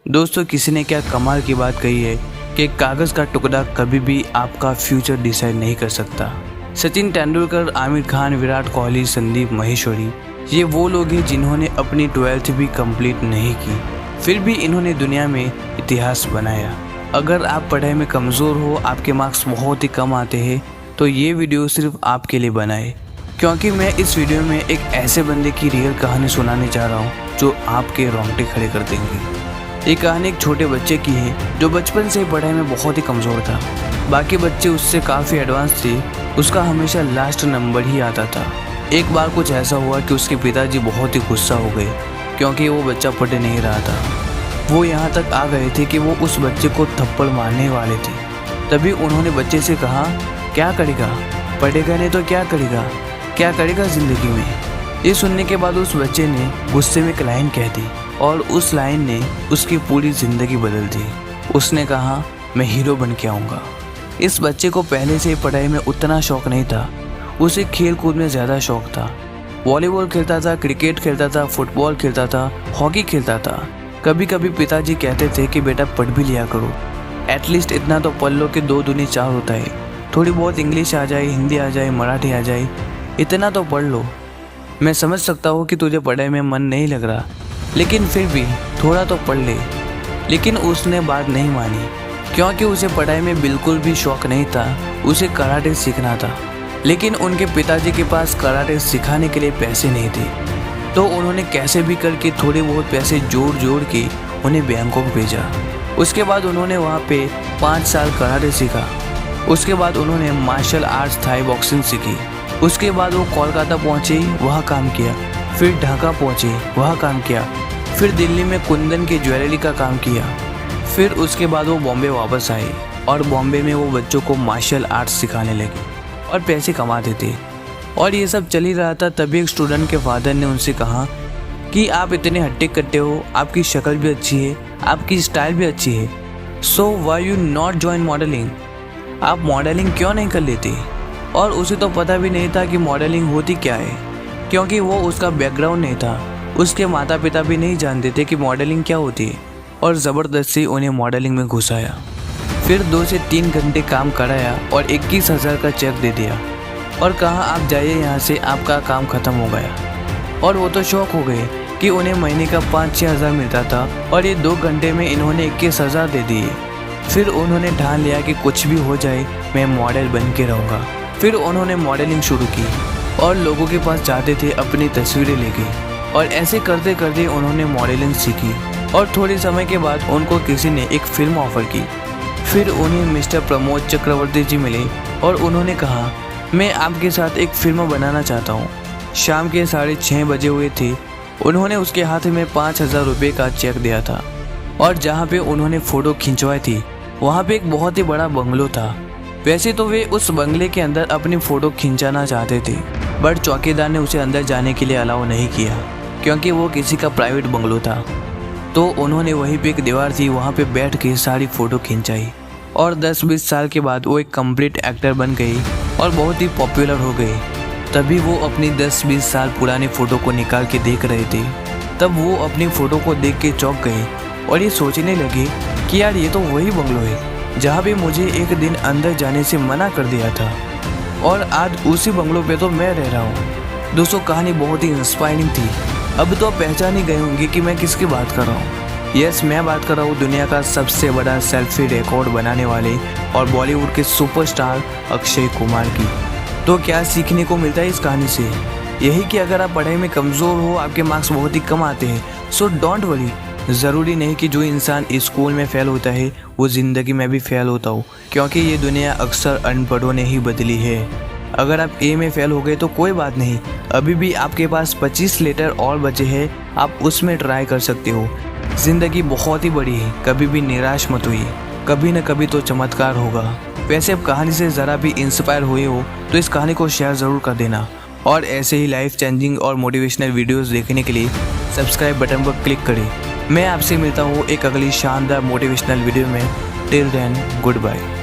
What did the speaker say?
दोस्तों, किसी ने क्या कमाल की बात कही है कि कागज़ का टुकड़ा कभी भी आपका फ्यूचर डिसाइड नहीं कर सकता। सचिन तेंदुलकर, आमिर खान, विराट कोहली, संदीप महेश्वरी, ये वो लोग हैं जिन्होंने अपनी 12th भी कंप्लीट नहीं की, फिर भी इन्होंने दुनिया में इतिहास बनाया। अगर आप पढ़ाई में कमज़ोर हो, आपके मार्क्स बहुत ही कम आते हैं, तो ये वीडियो सिर्फ आपके लिए बनाए, क्योंकि मैं इस वीडियो में एक ऐसे बंदे की रियल कहानी सुनाने जा रहा हूँ जो आपके रोंगटे खड़े कर देंगे। ये कहानी एक छोटे बच्चे की है जो बचपन से पढ़ाई में बहुत ही कमज़ोर था। बाकी बच्चे उससे काफ़ी एडवांस थे, उसका हमेशा लास्ट नंबर ही आता था। एक बार कुछ ऐसा हुआ कि उसके पिताजी बहुत ही गुस्सा हो गए क्योंकि वो बच्चा पढ़ नहीं रहा था। वो यहाँ तक आ गए थे कि वो उस बच्चे को थप्पड़ मारने वाले थे। तभी उन्होंने बच्चे से कहा, क्या करेगा, पढ़ेगा नहीं तो क्या करेगा ज़िंदगी में। ये सुनने के बाद उस बच्चे ने गुस्से में एक लाइन कह दी और उस लाइन ने उसकी पूरी ज़िंदगी बदल दी। उसने कहा, मैं हीरो बन के आऊँगा। इस बच्चे को पहले से पढ़ाई में उतना शौक नहीं था, उसे खेल कूद में ज़्यादा शौक था। वॉलीबॉल खेलता था, क्रिकेट खेलता था, फुटबॉल खेलता था, हॉकी खेलता था। कभी कभी पिताजी कहते थे कि बेटा पढ़ भी लिया करो, एटलीस्ट इतना तो पढ़ लो कि 2 दूनी 4 होता है। थोड़ी बहुत इंग्लिश आ जाए, हिंदी आ जाए, मराठी आ जाए, इतना तो पढ़ लो। मैं समझ सकता हूँ कि तुझे पढ़ाई में मन नहीं लग रहा, लेकिन फिर भी थोड़ा तो पढ़ ले। लेकिन उसने बात नहीं मानी क्योंकि उसे पढ़ाई में बिल्कुल भी शौक नहीं था, उसे कराटे सीखना था। लेकिन उनके पिताजी के पास कराटे सिखाने के लिए पैसे नहीं थे, तो उन्होंने कैसे भी करके थोड़े बहुत पैसे जोड़ के उन्हें बैंकॉक भेजा। उसके बाद उन्होंने वहाँ पे 5 साल कराटे सीखा। उसके बाद उन्होंने मार्शल आर्ट्स, थाई बॉक्सिंग सीखी। उसके बाद वो कोलकाता पहुँचे, वहाँ काम किया। फिर ढाका पहुँचे, वहाँ काम किया। फिर दिल्ली में कुंदन की ज्वेलरी का काम किया। फिर उसके बाद वो बॉम्बे वापस आए और बॉम्बे में वो बच्चों को मार्शल आर्ट्स सिखाने लगे और पैसे कमाते थे। और ये सब चल ही रहा था, तभी एक स्टूडेंट के फादर ने उनसे कहा कि आप इतने हट्टे कट्टे हो, आपकी शक्ल भी अच्छी है, आपकी स्टाइल भी अच्छी है, so why you not join modelling, आप मॉडलिंग क्यों नहीं कर लेते। और उसे तो पता भी नहीं था कि मॉडलिंग होती क्या है, क्योंकि वो उसका बैकग्राउंड नहीं था। उसके माता पिता भी नहीं जानते थे कि मॉडलिंग क्या होती है, और ज़बरदस्ती उन्हें मॉडलिंग में घुसाया। फिर 2 से 3 घंटे काम कराया और 21,000 का चेक दे दिया और कहा, आप जाइए यहाँ से, आपका काम ख़त्म हो गया। और वो तो शौक हो गए कि उन्हें महीने का 5-6 हज़ार मिलता था और ये 2 घंटे में इन्होंने 21,000 दे दिए। फिर उन्होंने ठान लिया कि कुछ भी हो जाए मैं मॉडल बन के रहूँगा। फिर उन्होंने मॉडलिंग शुरू की और लोगों के पास जाते थे अपनी तस्वीरें लेके, और ऐसे करते करते उन्होंने मॉडलिंग सीखी। और थोड़े समय के बाद उनको किसी ने एक फिल्म ऑफर की। फिर उन्हें मिस्टर प्रमोद चक्रवर्ती जी मिले और उन्होंने कहा, मैं आपके साथ एक फिल्म बनाना चाहता हूँ। शाम के 6:30 बजे हुए थे। उन्होंने उसके हाथ में 5,000 रुपये का चेक दिया था, और जहाँ पे उन्होंने फ़ोटो खिंचवाई थी वहाँ पे एक बहुत ही बड़ा बंगलो था। वैसे तो वे उस बंगले के अंदर अपनी फ़ोटो खिंचाना चाहते थे, बट चौकीदार ने उसे अंदर जाने के लिए अलाउ नहीं किया क्योंकि वो किसी का प्राइवेट बंगलो था। तो उन्होंने वहीं पे एक दीवार थी, वहाँ पे बैठ के सारी फ़ोटो खिंचाई, और 10-20 साल के बाद वो एक कंप्लीट एक्टर बन गई और बहुत ही पॉपुलर हो गई। तभी वो अपनी 10-20 साल पुरानी फ़ोटो को निकाल के देख रहे थे। तब वो अपनी फ़ोटो को देख के चौंक गए और ये सोचने लगे कि यार, ये तो वही बंगलो है जहाँ पे मुझे एक दिन अंदर जाने से मना कर दिया था, और आज उसी बंगलो पे तो मैं रह रहा हूँ। दोस्तों, कहानी बहुत ही इंस्पायरिंग थी। अब तो पहचान ही गए होंगे कि मैं किसकी बात कर रहा हूँ। यस, मैं बात कर रहा हूँ दुनिया का सबसे बड़ा सेल्फी रिकॉर्ड बनाने वाले और बॉलीवुड के सुपरस्टार अक्षय कुमार की। तो क्या सीखने को मिलता है इस कहानी से? यही कि अगर आप पढ़ाई में कमज़ोर हो, आपके मार्क्स बहुत ही कम आते हैं, सो डोंट वरी। ज़रूरी नहीं कि जो इंसान स्कूल में फ़ेल होता है वो ज़िंदगी में भी फ़ेल होता हो, क्योंकि ये दुनिया अक्सर अनपढ़ों ने ही बदली है। अगर आप ए में फ़ेल हो गए तो कोई बात नहीं, अभी भी आपके पास 25 लेटर और बचे हैं, आप उसमें ट्राई कर सकते हो। ज़िंदगी बहुत ही बड़ी है, कभी भी निराश मत हुई, कभी न कभी तो चमत्कार होगा। वैसे अब कहानी से ज़रा भी इंस्पायर हुए हो तो इस कहानी को शेयर ज़रूर कर देना, और ऐसे ही लाइफ चेंजिंग और मोटिवेशनल वीडियोज़ देखने के लिए सब्सक्राइब बटन पर क्लिक करें। मैं आपसे मिलता हूँ एक अगली शानदार मोटिवेशनल वीडियो में। Till then, good bye.